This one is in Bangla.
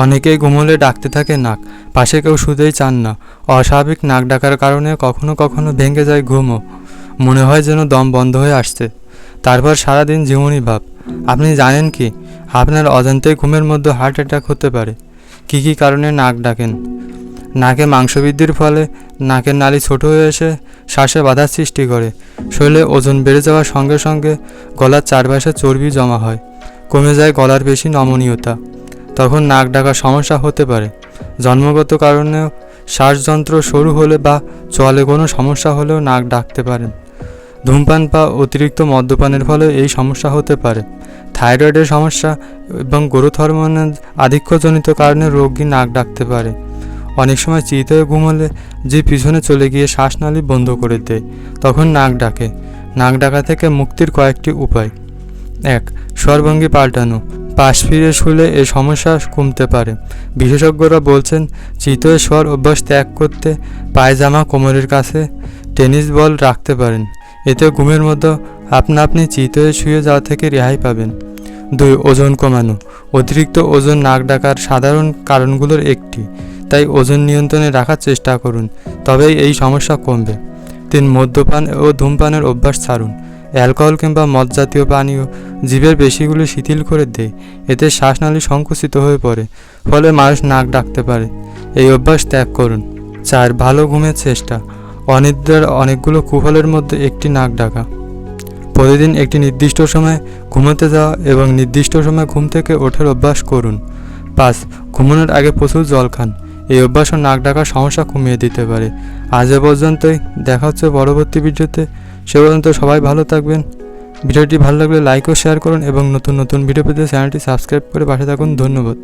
অনেকেই ঘুমোলে ডাকতে থাকে নাক, পাশে কেউ শুতেই চান না। অস্বাভাবিক নাক ডাকার কারণে কখনো কখনো ভেঙে যায় ঘুমও, মনে হয় যেন দম বন্ধ হয়ে আসছে। তারপর সারাদিন ঝিমুনি ভাব। আপনি জানেন কি, আপনার অজান্তেই ঘুমের মধ্যে হার্ট অ্যাটাক হতে পারে। কী কী কারণে নাক ডাকেন? নাকে মাংসবৃদ্ধির ফলে নাকের নালি ছোট হয়ে এসে শ্বাসে বাধার সৃষ্টি করে। শরীরে ওজন বেড়ে যাওয়ার সঙ্গে সঙ্গে গলার চারপাশে চর্বি জমা হয়, কমে যায় গলার পেশি নমনীয়তা, তখন নাক ডাকার সমস্যা হতে পারে। জন্মগত কারণেও শ্বাসযন্ত্র সরু হলে বা চোয়ালে কোনো সমস্যা হলেও নাক ডাকতে পারেন। ধূমপান বা অতিরিক্ত মদ্যপানের ফলে এই সমস্যা হতে পারে। থাইরয়েডের সমস্যা এবং গ্রোথ হরমোনের আধিক্যজনিত কারণে রোগী নাক ডাকতে পারে। অনেক সময় চিত হয়ে ঘুমোলে যে পিছনে চলে গিয়ে শ্বাসনালী বন্ধ করে দেয়, তখন নাক ডাকে। নাক ডাকা থেকে মুক্তির কয়েকটি উপায়। 1. স্বরভঙ্গি পাল্টানো। পাশ ফিরে শুলে এই সমস্যা কমতে পারে। বিশেষজ্ঞরা বলছেন চিতয়ে শোয়ার অভ্যাস ত্যাগ করতে পায়জামা কোমরের কাছে টেনিস বল রাখতে পারেন। এতে ঘুমের মধ্যে আপনি চিতয়ে শুয়ে যাওয়া থেকে রেহাই পাবেন। 2. ওজন কমানো। অতিরিক্ত ওজন নাক ডাকার সাধারণ কারণগুলোর একটি, তাই ওজন নিয়ন্ত্রণে রাখার চেষ্টা করুন, তবেই এই সমস্যা কমবে। 3. মদ্যপান ও ধূমপানের অভ্যাস ছাড়ুন। অ্যালকোহল কিংবা মদ জাতীয় পানীয় জীবের পেশিগুলি শিথিল করে দেয়, এতে শ্বাসনালী সংকুচিত হয়ে পড়ে, ফলে মানুষ নাক ডাকতে পারে। এই অভ্যাস ত্যাগ করুন। 4. ভালো ঘুমের চেষ্টা। অনিদ্রার অনেকগুলো কুফলের মধ্যে একটি নাক ডাকা। প্রতিদিন একটি নির্দিষ্ট সময় ঘুমোতে যাওয়া এবং নির্দিষ্ট সময় ঘুম থেকে ওঠার অভ্যাস করুন। 5. ঘুমানোর আগে প্রচুর জল খান। এই অভ্যাসও নাক ডাকার সমস্যা কমিয়ে দিতে পারে। আজ এ পর্যন্তই, দেখা হচ্ছে পরবর্তী ভিডিওতে। সে পর্যন্ত সবাই ভালো থাকবেন। ভিডিওটি ভালো লাগলে লাইক ও শেয়ার করুন এবং নতুন নতুন ভিডিও পেতে চ্যানেলটি সাবস্ক্রাইব করে পাশে থাকুন। ধন্যবাদ।